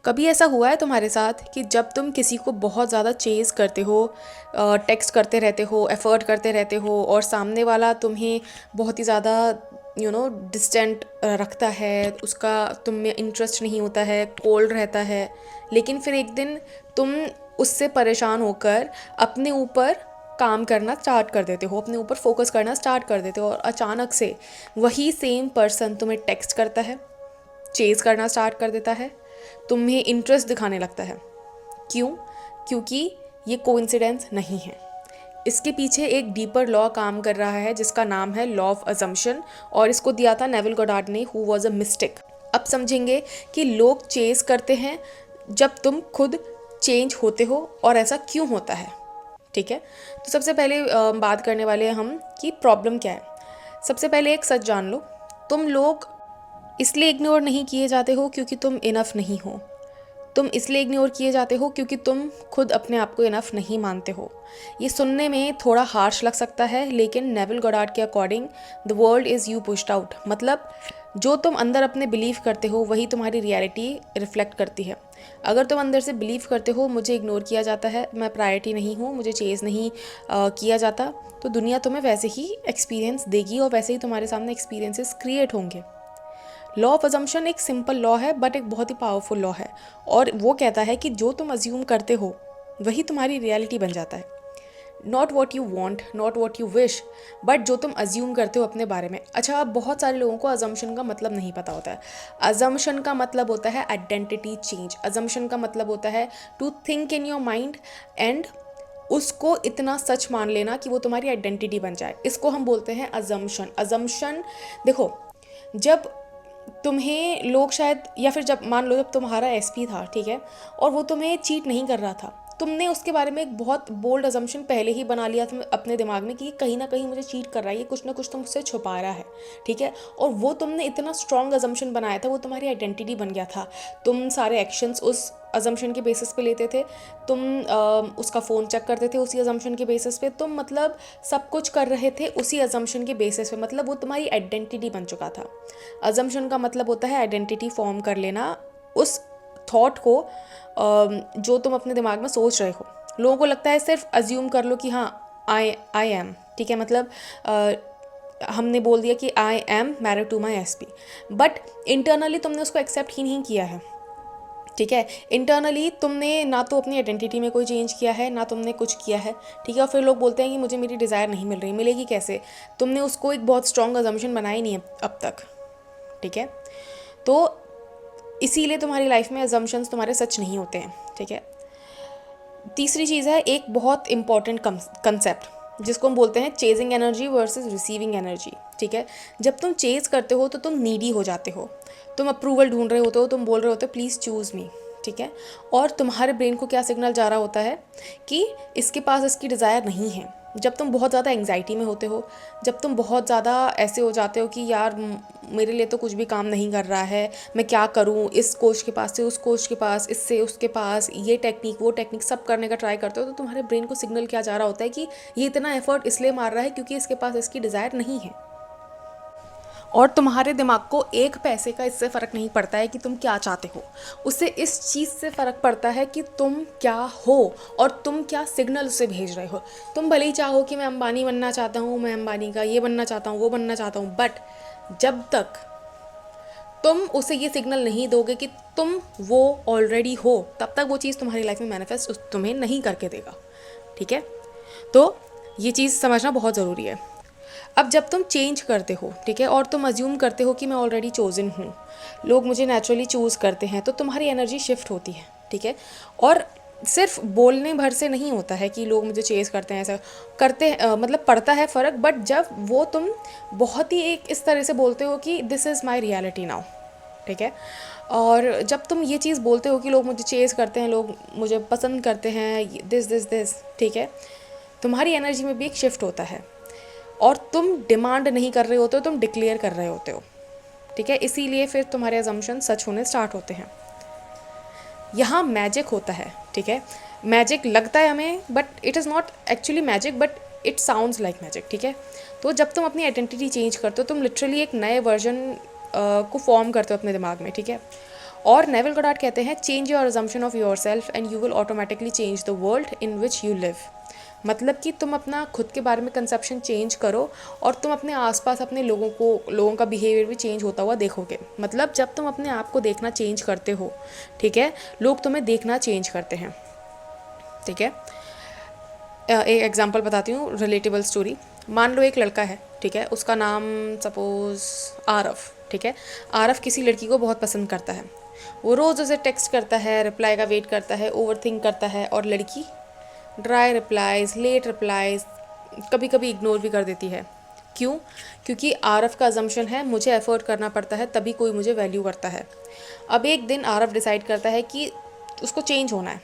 कभी ऐसा हुआ है तुम्हारे साथ कि जब तुम किसी को बहुत ज़्यादा चेज़ करते हो, टेक्स्ट करते रहते हो, एफ़र्ट करते रहते हो और सामने वाला तुम्हें बहुत ही ज़्यादा डिस्टेंट रखता है, उसका तुम में इंटरेस्ट नहीं होता है, कोल्ड रहता है, लेकिन फिर एक दिन तुम उससे परेशान होकर अपने ऊपर काम करना स्टार्ट कर देते हो, अपने ऊपर फोकस करना स्टार्ट कर देते हो और अचानक से वही सेम पर्सन तुम्हें टेक्स्ट करता है, चेज़ करना स्टार्ट कर देता है, तुम्हें इंटरेस्ट दिखाने लगता है। क्यों? क्योंकि ये कोइंसिडेंस नहीं है। इसके पीछे एक डीपर लॉ काम कर रहा है जिसका नाम है लॉ ऑफ अजम्पशन, और इसको दिया था नेविल गोडार्ड ने, हु वॉज अ मिस्टिक। अब समझेंगे कि लोग चेज़ करते हैं जब तुम खुद चेंज होते हो और ऐसा क्यों होता है। ठीक है, तो सबसे पहले बात करने वाले हैं हम कि प्रॉब्लम क्या है। सबसे पहले एक सच जान लो, तुम लोग इसलिए इग्नोर नहीं किए जाते हो क्योंकि तुम इनफ नहीं हो। तुम इसलिए इग्नोर किए जाते हो क्योंकि तुम खुद अपने आप को इनफ नहीं मानते हो। ये सुनने में थोड़ा हार्श लग सकता है, लेकिन नेविल गोडार्ड के according the world is you pushed out, मतलब जो तुम अंदर अपने बिलीव करते हो वही तुम्हारी रियलिटी रिफ्लेक्ट करती है। अगर तुम अंदर से बिलीव करते हो मुझे इग्नोर किया जाता है, मैं प्रायोरिटी नहीं हूँ, मुझे चेज़ नहीं किया जाता, तो दुनिया तुम्हें वैसे ही एक्सपीरियंस देगी और वैसे ही तुम्हारे सामने एक्सपीरियंसेस क्रिएट होंगे। लॉ ऑफ अजम्पशन एक सिंपल लॉ है बट एक बहुत ही पावरफुल लॉ है, और वो कहता है कि जो तुम अज्यूम करते हो वही तुम्हारी रियलिटी बन जाता है। Not what you want, not what you wish, but जो तुम अज्यूम करते हो अपने बारे में। अच्छा, अब बहुत सारे लोगों को अजम्पशन का मतलब नहीं पता होता है। अजम्पशन का मतलब होता है आइडेंटिटी चेंज। अजम्पशन का मतलब होता है to think in your mind and उसको इतना सच मान लेना कि वो तुम्हारी आइडेंटिटी बन जाए। इसको हम बोलते हैं अजम्पशन। अजम्पशन देखो, जब तुम्हें लोग शायद, या फिर जब मान लो जब तुम्हारा एसपी था, ठीक है, और वो तुम्हें चीट नहीं कर रहा था, तुमने उसके बारे में एक बहुत बोल्ड अजम्पशन पहले ही बना लिया था अपने दिमाग में कि कहीं ना कहीं मुझे चीट कर रहा है, ये कुछ ना कुछ तुमसे छुपा रहा है। ठीक है, और वो तुमने इतना स्ट्रॉन्ग अजम्पशन बनाया था, वो तुम्हारी आइडेंटिटी बन गया था। तुम सारे एक्शंस उस अजम्पशन के बेसिस पे लेते थे, तुम उसका फ़ोन चेक करते थे उसी अजम्पशन के बेसिस पे, तुम मतलब सब कुछ कर रहे थे उसी अजम्पशन के बेसिस पे, मतलब वो तुम्हारी आइडेंटिटी बन चुका था। अजम्पशन का मतलब होता है आइडेंटिटी फॉर्म कर लेना उस थॉट को जो तुम अपने दिमाग में सोच रहे हो। लोगों को लगता है सिर्फ अज्यूम कर लो कि हाँ आई एम, ठीक है, मतलब हमने बोल दिया कि I am married to my SP, but internally तुमने उसको एक्सेप्ट ही नहीं किया है। ठीक है, इंटरनली तुमने ना तो अपनी आइडेंटिटी में कोई चेंज किया है, ना तुमने कुछ किया है। ठीक है, और फिर लोग बोलते हैं कि मुझे मेरी डिज़ायर नहीं मिल रही, मिलेगी कैसे? तुमने उसको एक बहुत स्ट्रॉन्ग अजम्पशन बनाया ही नहीं है अब तक। ठीक है, तो इसीलिए तुम्हारी लाइफ में अजम्पशंस तुम्हारे सच नहीं होते हैं। ठीक है, तीसरी चीज़ है एक बहुत इंपॉर्टेंट कंसेप्ट जिसको हम बोलते हैं chasing energy versus receiving energy. ठीक है, जब तुम चेज करते हो तो तुम नीडी हो जाते हो, तुम अप्रूवल ढूंढ रहे होते हो, तुम बोल रहे होते हो प्लीज़ चूज़ मी। ठीक है, और तुम्हारे ब्रेन को क्या सिग्नल जा रहा होता है कि इसके पास इसकी डिज़ायर नहीं है। जब तुम बहुत ज़्यादा एंग्जाइटी में होते हो, जब तुम बहुत ज़्यादा ऐसे हो जाते हो कि यार मेरे लिए तो कुछ भी काम नहीं कर रहा है, मैं क्या करूं, इस कोच के पास से उस कोच के पास, इससे उसके पास, ये टेक्निक वो टेक्निक सब करने का ट्राई करते हो, तो तुम्हारे ब्रेन को सिग्नल क्या जा रहा होता है कि ये इतना एफर्ट इसलिए मार रहा है क्योंकि इसके पास इसकी डिज़ायर नहीं है। और तुम्हारे दिमाग को एक पैसे का इससे फ़र्क नहीं पड़ता है कि तुम क्या चाहते हो, उससे इस चीज़ से फ़र्क पड़ता है कि तुम क्या हो और तुम क्या सिग्नल उसे भेज रहे हो। तुम भले ही चाहो कि मैं अंबानी बनना चाहता हूँ, मैं अंबानी का ये बनना चाहता हूँ, वो बनना चाहता हूँ, बट जब तक तुम उसे ये सिग्नल नहीं दोगे कि तुम वो ऑलरेडी हो, तब तक वो चीज़ तुम्हारी लाइफ में मैनिफेस्ट तुम्हें नहीं करके देगा। ठीक है, तो ये चीज़ समझना बहुत ज़रूरी है। अब जब तुम चेंज करते हो, ठीक है, और तुम अज्यूम करते हो कि मैं ऑलरेडी चोजन हूँ, लोग मुझे नेचुरली चूज़ करते हैं, तो तुम्हारी एनर्जी शिफ्ट होती है। ठीक है, और सिर्फ बोलने भर से नहीं होता है कि लोग मुझे चेज़ करते हैं, ऐसा करते हैं, मतलब पड़ता है फ़र्क, बट जब वो तुम बहुत ही एक इस तरह से बोलते हो कि this is my reality now. ठीक है, और जब तुम ये चीज़ बोलते हो कि लोग मुझे चेज़ करते हैं, लोग मुझे पसंद करते हैं, दिस दिस दिस, ठीक है, तुम्हारी एनर्जी में भी एक शिफ्ट होता है और तुम डिमांड नहीं कर रहे होते हो, तुम डिक्लेयर कर रहे होते हो। ठीक है, इसीलिए फिर तुम्हारे अजम्पशन सच होने स्टार्ट होते हैं। यहाँ मैजिक होता है। ठीक है, मैजिक लगता है हमें but it is not actually magic, but it sounds like magic. ठीक है, तो जब तुम अपनी आइडेंटिटी चेंज करते हो, तुम लिटरली एक नए वर्जन को फॉर्म करते हो अपने दिमाग में। ठीक है, और नेविल गोडार्ड कहते हैं change your assumption of your self and you will automatically change the world in which you live. मतलब कि तुम अपना खुद के बारे में कंसेप्शन चेंज करो और तुम अपने आसपास अपने लोगों का बिहेवियर भी चेंज होता हुआ देखोगे। मतलब जब तुम अपने आप को देखना चेंज करते हो, ठीक है, लोग तुम्हें देखना चेंज करते हैं। ठीक है, एक एग्जांपल बताती हूँ, रिलेटेबल स्टोरी। मान लो एक लड़का है, ठीक है, उसका नाम सपोज आरव, ठीक है। आरव किसी लड़की को बहुत पसंद करता है, वो रोज़ उसे टेक्स्ट करता है, रिप्लाई का वेट करता है, ओवरथिंक करता है, और लड़की ड्राई रिप्लाइज, लेट रिप्लाइज, कभी कभी इग्नोर भी कर देती है। क्यों? क्योंकि आरव का अजम्पशन है मुझे एफर्ट करना पड़ता है तभी कोई मुझे वैल्यू करता है। अब एक दिन आरव डिसाइड करता है कि उसको चेंज होना है,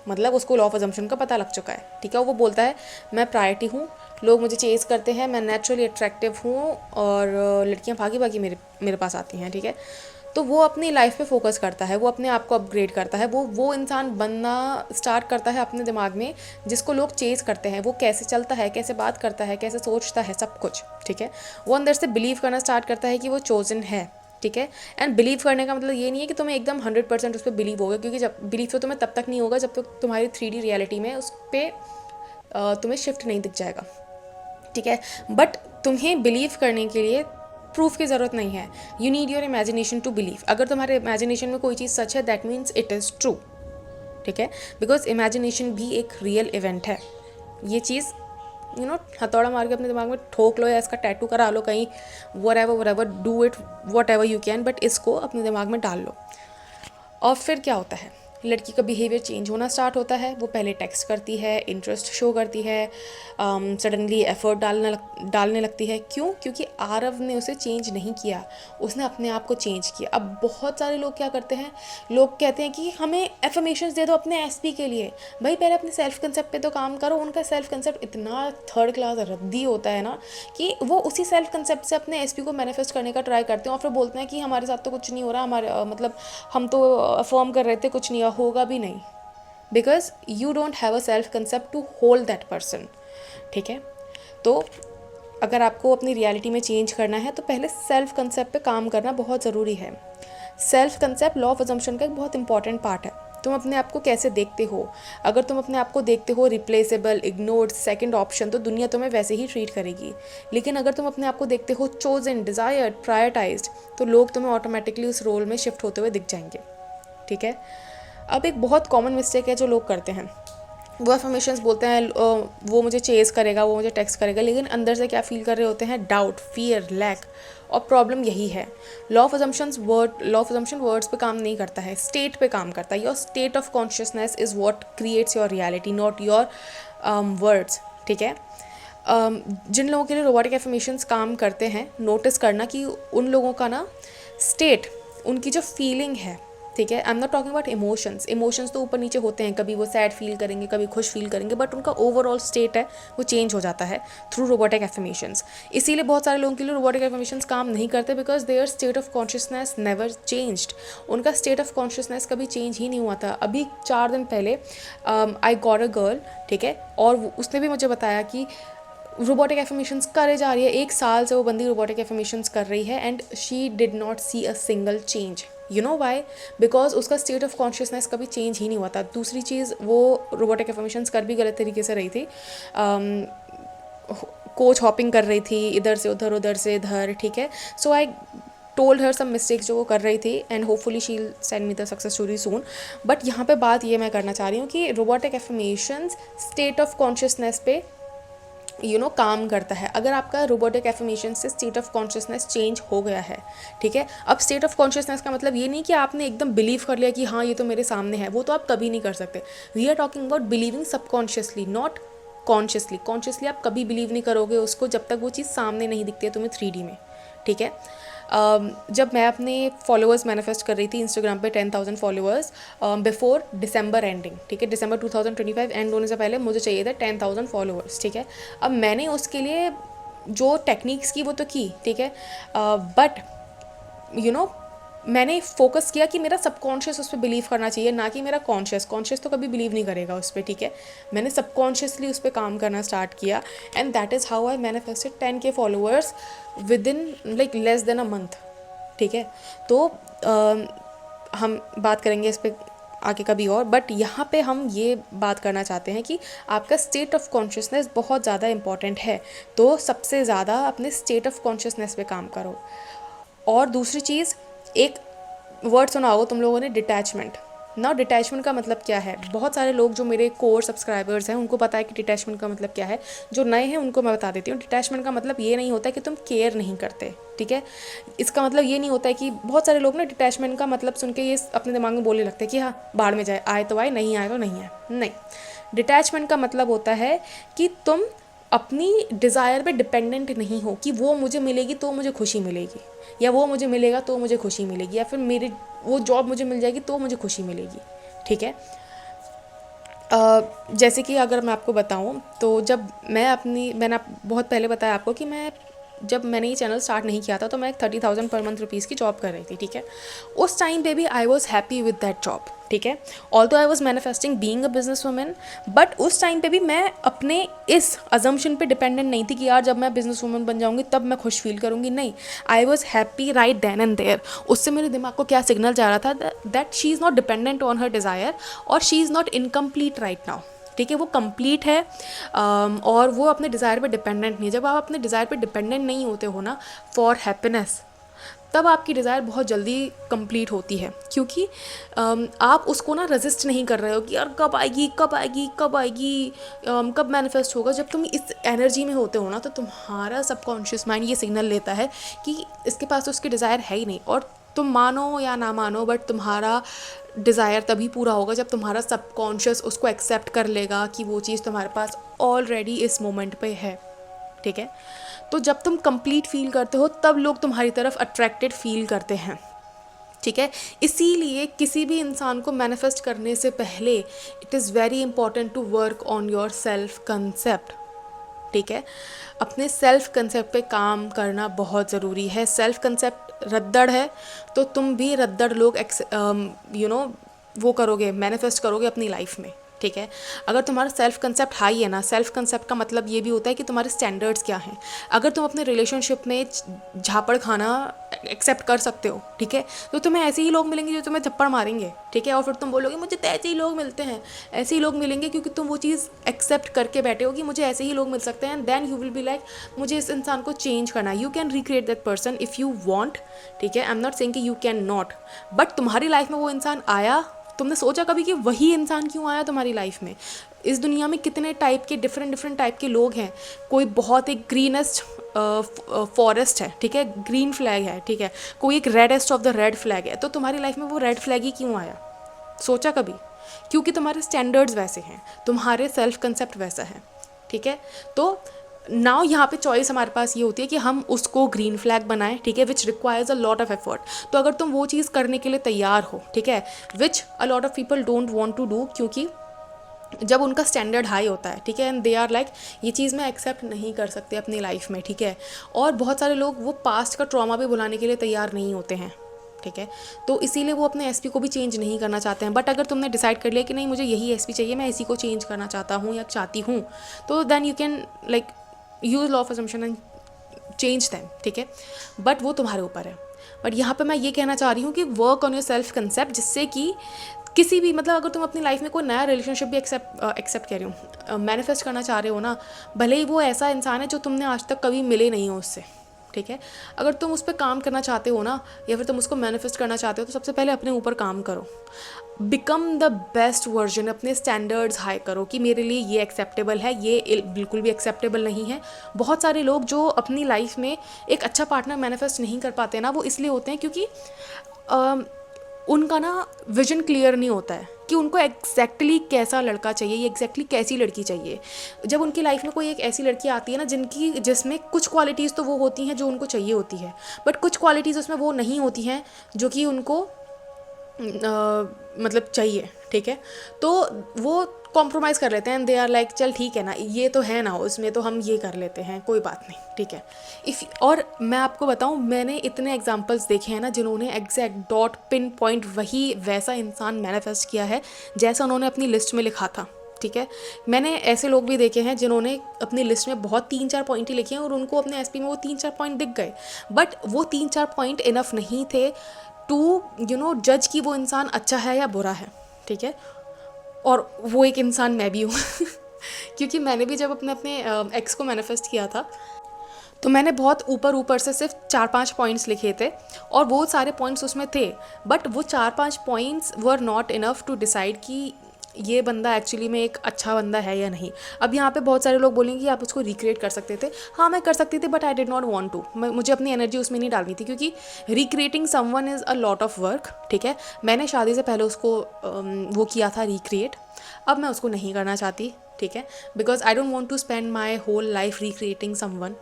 मतलब उसको लॉ ऑफ अजम्पशन का पता लग चुका है, ठीक है। वो बोलता है मैं प्रायोरिटी हूँ, लोग मुझे चेज़ करते हैं, मैं नेचुरली अट्रैक्टिव हूँ और लड़कियाँ भागी भागी मेरे पास आती हैं, ठीक है। तो वो अपनी लाइफ पे फोकस करता है, वो अपने आप को अपग्रेड करता है, वो इंसान बनना स्टार्ट करता है अपने दिमाग में जिसको लोग चेज़ करते हैं। वो कैसे चलता है, कैसे बात करता है, कैसे सोचता है, सब कुछ, ठीक है। वो अंदर से बिलीव करना स्टार्ट करता है कि वो चोजन है, ठीक है। एंड बिलीव करने का मतलब ये नहीं है कि तुम्हें एकदम 100% उस पर बिलीव होगा, क्योंकि जब बिलीव तो तुम्हें तब तक नहीं होगा जब तक तुम्हारी 3D रियलिटी में उस पर तुम्हें शिफ्ट नहीं दिख जाएगा, ठीक है। बट तुम्हें बिलीव करने के लिए प्रूफ की ज़रूरत नहीं है, you need your imagination to believe. अगर तुम्हारे इमेजिनेशन में कोई चीज़ सच है that means it is true, ठीक है। बिकॉज इमेजिनेशन भी एक रियल इवेंट है। ये चीज़ हथौड़ा मार के अपने दिमाग में ठोक लो या इसका टैटू करा लो कहीं, whatever do it whatever you can, but इसको अपने दिमाग में डाल लो। और फिर क्या होता है, लड़की का बिहेवियर चेंज होना स्टार्ट होता है। वो पहले टेक्स्ट करती है, इंटरेस्ट शो करती है, सडनली एफर्ट डालने लगती है। क्यों? क्योंकि आरव ने उसे चेंज नहीं किया, उसने अपने आप को चेंज किया। अब बहुत सारे लोग क्या करते हैं, लोग कहते हैं कि हमें एफर्मेशंस दे दो अपने एसपी के लिए। भाई पहले अपने सेल्फ कंसेप्ट पे तो काम करो। उनका सेल्फ कंसेप्ट इतना थर्ड क्लास रद्दी होता है ना कि वो उसी सेल्फ कंसेप्ट से अपने एसपी को मैनिफेस्ट करने का ट्राई करते हैं और फिर बोलते हैं कि हमारे साथ तो कुछ नहीं हो रहा, हमारे मतलब हम तो अफर्म कर रहे थे, कुछ नहीं होगा भी नहीं, because you don't have a self concept to hold that person, ठीक है। तो अगर आपको अपनी रियलिटी में चेंज करना है तो पहले सेल्फ कंसेप्ट पे काम करना बहुत ज़रूरी है। Self concept law of assumption का एक बहुत इंपॉर्टेंट पार्ट है। तुम अपने आप को कैसे देखते हो, अगर तुम अपने आप को देखते हो रिप्लेसेबल, इग्नोर्ड, सेकंड ऑप्शन, तो दुनिया तुम्हें वैसे ही ट्रीट करेगी। लेकिन अगर तुम अपने आप को देखते हो चोजन, डिज़ायर्ड, प्रायोरिटाइज्ड, तो लोग तुम्हें ऑटोमेटिकली उस रोल में शिफ्ट होते हुए दिख जाएंगे, ठीक है। अब एक बहुत कॉमन मिस्टेक है जो लोग करते हैं, वो अफर्मेशंस बोलते हैं वो मुझे चेज़ करेगा, वो मुझे टेक्स्ट करेगा, लेकिन अंदर से क्या फील कर रहे होते हैं, डाउट, फियर, लैक। और प्रॉब्लम यही है, लॉ ऑफ अजम्पशन वर्ड्स पे काम नहीं करता है, स्टेट पे काम करता है। Your state of consciousness is what creates your reality, not your words, ठीक है। जिन लोगों के लिए रोबोटिक एफर्मेशंस काम करते हैं, नोटिस करना कि उन लोगों का ना स्टेट, उनकी जो फीलिंग है, ठीक है, I am not talking about emotions तो ऊपर नीचे होते हैं, कभी वो सैड फील करेंगे, कभी खुश फील करेंगे, बट उनका ओवरऑल स्टेट है वो चेंज हो जाता है थ्रू रोबोटिक एफर्मेशंस। इसीलिए बहुत सारे लोगों के लिए रोबोटिक एफर्मेशंस काम नहीं करते, because there state of consciousness never changed. उनका स्टेट ऑफ कॉन्शियसनेस कभी चेंज ही नहीं हुआ था। अभी 4 दिन पहले आई गॉट अ गर्ल, ठीक है, और उसने भी मुझे बताया कि रोबोटिक एफर्मेशंस करे जा रही है, 1 साल से वो बंदी रोबोटिक एफर्मेशंस कर रही है and she did not see a single change. You know why? Because उसका स्टेट ऑफ कॉन्शियसनेस कभी चेंज ही नहीं हुआ था। दूसरी चीज़, वो रोबोटिक एफर्मेशंस कर भी गलत तरीके से रही थी, कोच हॉपिंग कर रही थी, इधर से उधर इधर, ठीक है। सो I told her some mistakes जो वो कर रही थी and hopefully she will send me the success story soon. But यहाँ पे बात ये मैं करना चाह रही हूँ कि robotic affirmations state of consciousness पे काम करता है। अगर आपका रोबोटिक एफर्मेशन से स्टेट ऑफ कॉन्शियसनेस चेंज हो गया है, ठीक है। अब स्टेट ऑफ कॉन्शियसनेस का मतलब ये नहीं कि आपने एकदम बिलीव कर लिया कि हाँ ये तो मेरे सामने है, वो तो आप कभी नहीं कर सकते। We are talking about believing subconsciously, not consciously आप कभी बिलीव नहीं करोगे उसको जब तक वो चीज़ सामने नहीं दिखती है तुम्हें 3D में, ठीक है। जब मैं अपने फॉलोअर्स मैनिफेस्ट कर रही थी इंस्टाग्राम पे 10,000 फॉलोअर्स बिफोर दिसंबर एंडिंग, ठीक है, दिसंबर 2025 एंड होने से पहले मुझे चाहिए था 10,000 फॉलोअर्स, ठीक है। अब मैंने उसके लिए जो टेक्निक्स की वो तो की, ठीक है, बट मैंने फोकस किया कि मेरा सबकॉन्शियस उस पर बिलीव करना चाहिए, ना कि मेरा कॉन्शियस तो कभी बिलीव नहीं करेगा उस पर, ठीक है। मैंने सबकॉन्शियसली उस पर काम करना स्टार्ट किया and that is how I manifested 10K followers with in like less than a month, ठीक है। तो हम बात करेंगे इस पे आगे कभी और, बट यहाँ पे हम ये बात करना चाहते हैं कि आपका स्टेट ऑफ कॉन्शियसनेस बहुत ज़्यादा इंपॉर्टेंट है। तो सबसे ज़्यादा अपने स्टेट ऑफ कॉन्शियसनेस पे काम करो। और दूसरी चीज़, एक वर्ड सुना होगा तुम लोगों ने, डिटैचमेंट। ना डिटैचमेंट का मतलब क्या है, बहुत सारे लोग जो मेरे कोर सब्सक्राइबर्स हैं उनको पता है कि डिटैचमेंट का मतलब क्या है। जो नए हैं उनको मैं बता देती हूँ, डिटैचमेंट का मतलब ये नहीं होता है कि तुम केयर नहीं करते, ठीक है। इसका मतलब ये नहीं होता है कि बहुत सारे लोग ना डिटैचमेंट का मतलब सुन के ये अपने दिमाग में बोलने लगते हैं कि हाँ बाहर में जाए, आए तो आए, नहीं आए तो नहीं आए। नहीं, डिटैचमेंट का मतलब होता है कि तुम अपनी डिज़ायर पे डिपेंडेंट नहीं हो कि वो मुझे मिलेगी तो मुझे खुशी मिलेगी, या वो मुझे मिलेगा तो मुझे खुशी मिलेगी, या फिर मेरी वो जॉब मुझे मिल जाएगी तो मुझे खुशी मिलेगी, ठीक है। जैसे कि अगर मैं आपको बताऊं, तो जब मैंने बहुत पहले बताया आपको कि जब मैंने ये चैनल स्टार्ट नहीं किया था तो मैं 30,000 पर मंथ रुपीज़ की जॉब कर रही थी, ठीक है। उस टाइम पे भी आई was happy with that job, ठीक है। Although I was manifesting being a business women, but उस टाइम पे भी मैं अपने इस अजम्पशन पे डिपेंडेंट नहीं थी कि यार जब मैं बिजनेस वूमन बन जाऊंगी तब मैं खुश फील करूंगी। नहीं, I was happy right then and there. उससे मेरे दिमाग को क्या सिग्नल जा रहा था, that she is not dependent on her desire और she is not incomplete right now, ठीक है। वो कंप्लीट है और वो अपने डिज़ायर पे डिपेंडेंट नहीं है। जब आप अपने डिज़ायर पे डिपेंडेंट नहीं होते हो ना फॉर हैप्पीनेस, तब आपकी डिज़ायर बहुत जल्दी कंप्लीट होती है, क्योंकि आप उसको ना रेजिस्ट नहीं कर रहे हो कि यार कब आएगी कब आएगी कब आएगी, कब मैनिफेस्ट होगा। जब तुम इस एनर्जी में होते हो ना तो तुम्हारा सबकॉन्शियस माइंड ये सिग्नल लेता है कि इसके पास तो उसकी डिज़ायर है ही नहीं। और तुम मानो या ना मानो, बट तुम्हारा डिज़ायर तभी पूरा होगा जब तुम्हारा सबकॉन्शियस उसको एक्सेप्ट कर लेगा कि वो चीज़ तुम्हारे पास ऑलरेडी इस मोमेंट पे है, ठीक है। तो जब तुम कंप्लीट फील करते हो तब लोग तुम्हारी तरफ अट्रैक्टेड फील करते हैं, ठीक है। इसीलिए किसी भी इंसान को मैनिफेस्ट करने से पहले it is very important to work on your self concept, ठीक है। अपने सेल्फ कंसेप्ट पे काम करना बहुत ज़रूरी है। सेल्फ कंसेप्ट रद्दड़ है तो तुम भी रद्दड़ लोग वो करोगे, मैनिफेस्ट करोगे अपनी लाइफ में, ठीक है। अगर तुम्हारा सेल्फ कंसेप्ट हाई है ना, सेल्फ कंसेप्ट का मतलब ये भी होता है कि तुम्हारे स्टैंडर्ड्स क्या हैं। अगर तुम अपने रिलेशनशिप में झापड़ खाना एक्सेप्ट कर सकते हो, ठीक है, तो तुम्हें ऐसे ही लोग मिलेंगे जो तुम्हें थप्पड़ मारेंगे, ठीक है। और फिर तुम बोलोगे मुझे तो ऐसे ही लोग मिलते हैं, ऐसे ही लोग मिलेंगे, क्योंकि तुम वो चीज़ एक्सेप्ट करके बैठे हो कि मुझे ऐसे ही लोग मिल सकते हैं। Then you will be like मुझे इस इंसान को चेंज करना है। You can recreate that person if you want, ठीक है। आई एम नॉट सेइंग कि यू कैन नॉट, बट तुम्हारी लाइफ में वो इंसान आया, तुमने सोचा कभी कि वही इंसान क्यों आया तुम्हारी लाइफ में। इस दुनिया में कितने टाइप के डिफरेंट टाइप के लोग हैं। कोई बहुत एक ग्रीनेस्ट फॉरेस्ट है, ठीक है, ग्रीन फ्लैग है, ठीक है। कोई एक reddest of the red flag है। तो तुम्हारी लाइफ में वो रेड फ्लैग ही क्यों आया, सोचा कभी? क्योंकि तुम्हारे स्टैंडर्ड्स वैसे हैं, तुम्हारे सेल्फ कंसेप्ट वैसा है, ठीक है। तो नाउ यहाँ पे चॉइस हमारे पास ये होती है कि हम उसको ग्रीन फ्लैग बनाएं, ठीक है, which requires a lot of effort. तो अगर तुम वो चीज़ करने के लिए तैयार हो, ठीक है, which a lot of people don't want to do, क्योंकि जब उनका स्टैंडर्ड हाई होता है, ठीक है, एंड दे आर लाइक ये चीज़ मैं एक्सेप्ट नहीं कर सकते अपनी लाइफ में, ठीक है। और बहुत सारे लोग वो पास्ट का ट्रॉमा भी भुलाने के लिए तैयार नहीं होते हैं, ठीक है। तो इसीलिए वो अपने एसपी को भी चेंज नहीं करना चाहते हैं। बट अगर तुमने डिसाइड कर लिया कि नहीं मुझे यही एसपी चाहिए, मैं इसी को चेंज करना चाहता हूँ या चाहती हूँ, तो then you can like use law of assumption and change them, ठीक है। बट वो तुम्हारे ऊपर है। बट यहाँ पे मैं ये कहना चाह रही हूँ कि work on your self concept, जिससे कि किसी भी मतलब अगर तुम अपनी लाइफ में कोई नया रिलेशनशिप भी एक्सेप्ट कह रही हूँ मैनिफेस्ट करना चाह रहे हो ना, भले ही वो ऐसा इंसान है जो तुमने आज तक कभी मिले नहीं हो उससे, ठीक है। अगर तुम उस पर काम करना चाहते हो ना, या फिर तुम उसको मैनिफेस्ट करना चाहते हो, तो सबसे पहले अपने ऊपर काम करो। बिकम द बेस्ट वर्जन, अपने स्टैंडर्ड्स हाई करो कि मेरे लिए ये एक्सेप्टेबल है, ये बिल्कुल भी एक्सेप्टेबल नहीं है। बहुत सारे लोग जो अपनी लाइफ में एक अच्छा पार्टनर मैनिफेस्ट नहीं कर पाते ना, वो इसलिए होते हैं क्योंकि उनका ना विजन क्लियर नहीं होता है कि उनको एग्जैक्टली कैसा लड़का चाहिए, ये एग्जैक्टली कैसी लड़की चाहिए। जब उनकी लाइफ में कोई एक ऐसी लड़की आती है ना जिसमें कुछ क्वालिटीज़ तो वो होती हैं जो उनको चाहिए होती है, बट कुछ क्वालिटीज़ उसमें वो नहीं होती हैं जो कि उनको मतलब चाहिए, ठीक है। तो वो कॉम्प्रोमाइज़ कर लेते हैं, दे आर लाइक चल ठीक है ना, ये तो है ना उसमें, तो हम ये कर लेते हैं, कोई बात नहीं, ठीक है। और मैं आपको बताऊं, मैंने इतने एग्जांपल्स देखे हैं ना जिन्होंने एग्जैक्ट डॉट पिन पॉइंट वही वैसा इंसान मैनिफेस्ट किया है जैसा उन्होंने अपनी लिस्ट में लिखा था, ठीक है। मैंने ऐसे लोग भी देखे हैं जिन्होंने अपनी लिस्ट में बहुत 3-4 पॉइंट ही लिखे हैं और उनको अपने एसपी में वो 3-4 पॉइंट दिख गए, बट वो 3-4 पॉइंट इनफ नहीं थे टू जज कि वो इंसान अच्छा है या बुरा है, ठीक है। और वो एक इंसान मैं भी हूँ क्योंकि मैंने भी जब अपने अपने एक्स को मैनिफेस्ट किया था तो मैंने बहुत ऊपर ऊपर से सिर्फ 4-5 पॉइंट्स लिखे थे और वो सारे पॉइंट्स उसमें थे, बट वो 4-5 points were not enough to decide कि ये बंदा एक्चुअली में एक अच्छा बंदा है या नहीं। अब यहाँ पे बहुत सारे लोग बोलेंगे कि आप उसको रिक्रिएट कर सकते थे। हाँ, मैं कर सकती थी, but I did not want to. मुझे अपनी एनर्जी उसमें नहीं डालनी थी, क्योंकि recreating someone is a lot of work, ठीक है। मैंने शादी से पहले उसको वो किया था रिक्रिएट, अब मैं उसको नहीं करना चाहती, ठीक है, because I don't want to spend my whole life recreating someone.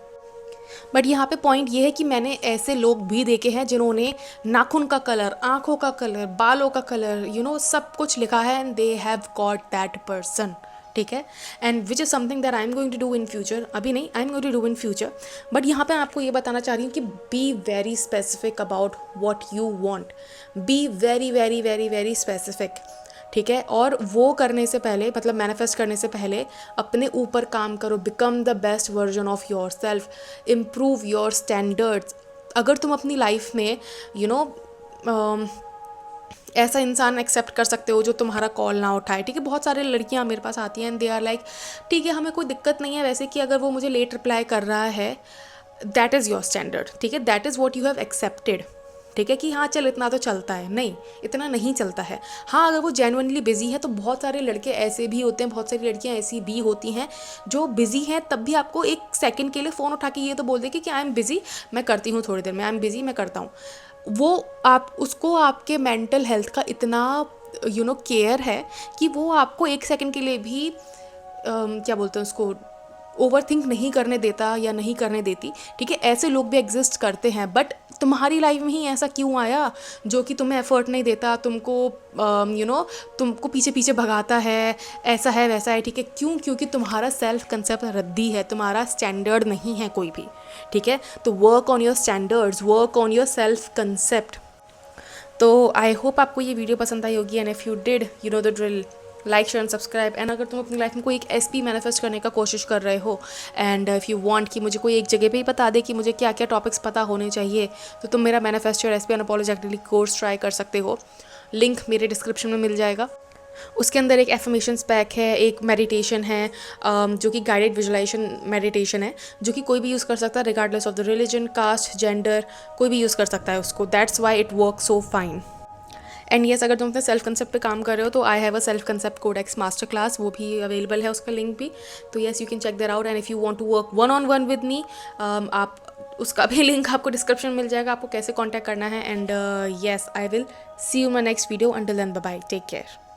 But यहाँ पे पॉइंट ये है कि मैंने ऐसे लोग भी देखे हैं जिन्होंने नाखून का कलर, आँखों का कलर, बालों का कलर, सब कुछ लिखा है and they have got that person, ठीक है। And which is something that I am going to do in future. अभी नहीं, I am going to do in future. But यहाँ पे आपको ये बताना चाह रही हूँ कि be very specific about what you want, be very very very very specific, ठीक है। और वो करने से पहले, मतलब मैनिफेस्ट करने से पहले अपने ऊपर काम करो, become the best version of your self, improve your standards. अगर तुम अपनी लाइफ में ऐसा इंसान एक्सेप्ट कर सकते हो जो तुम्हारा कॉल ना उठाए, ठीक है। बहुत सारे लड़कियां मेरे पास आती हैं एंड दे आर लाइक, ठीक है, हमें कोई दिक्कत नहीं है वैसे कि अगर वो मुझे लेट रिप्लाई कर रहा है, दैट इज़ योर स्टैंडर्ड, ठीक है, that is what you have accepted, ठीक है, कि हाँ चल इतना तो चलता है। नहीं, इतना नहीं चलता है। हाँ, अगर वो जेन्युइनली बिजी है तो बहुत सारे लड़के ऐसे भी होते हैं, बहुत सारी लड़कियां ऐसी भी होती हैं जो बिजी हैं, तब भी आपको एक सेकंड के लिए फ़ोन उठा के ये तो बोल दे कि आई एम बिजी, मैं करती हूँ थोड़ी देर में, आई एम बिजी, मैं करता हूँ। वो आप उसको आपके मेंटल हेल्थ का इतना केयर है कि वो आपको एक सेकंड के लिए भी क्या बोलते हैं उसको, ओवर थिंक नहीं करने देता या नहीं करने देती, ठीक है। ऐसे लोग भी एग्जिस्ट करते हैं। बट तुम्हारी लाइफ में ही ऐसा क्यों आया जो कि तुम्हें एफर्ट नहीं देता, तुमको तुमको पीछे पीछे भगाता है, ऐसा है वैसा है, ठीक है। क्यों? क्योंकि तुम्हारा सेल्फ कंसेप्ट रद्दी है, तुम्हारा स्टैंडर्ड नहीं है कोई भी, ठीक है। तो work on your standards, work on your self concept. तो आई होप आपको ये वीडियो पसंद आई होगी, and if you did, you know the drill, like share and subscribe. And अगर तुम अपनी लाइफ में कोई एक एसपी मैनिफेस्ट करने का कोशिश कर रहे हो, एंड इफ़ यू वांट कि मुझे कोई एक जगह पे ही बता दे कि मुझे क्या क्या टॉपिक्स पता होने चाहिए, तो तुम मेरा manifest your SP unapologetically course try कर सकते हो। लिंक मेरे डिस्क्रिप्शन में मिल जाएगा। उसके अंदर एक एफर्मेशंस पैक है, एक मेडिटेशन है जो कि गाइडेड विजुलाइजेशन मेडिटेशन है, जो कि कोई भी यूज़ कर सकता है regardless of the religion, caste, gender, कोई भी यूज़ कर सकता है उसको। That's why it work so fine. And yes, अगर तुम अपने सेल्फ कंसेप्ट पे काम कर रहे हो तो I have a self concept codex master class, वो भी अवेलेबल है, उसका लिंक भी। तो yes, you can check there out. And if you want to work one on one with me, आप उसका भी लिंक आपको डिस्क्रिप्शन मिल जाएगा, आपको कैसे कॉन्टैक्ट करना है। And yes, I will see you my next video. Until then, bye bye, take care.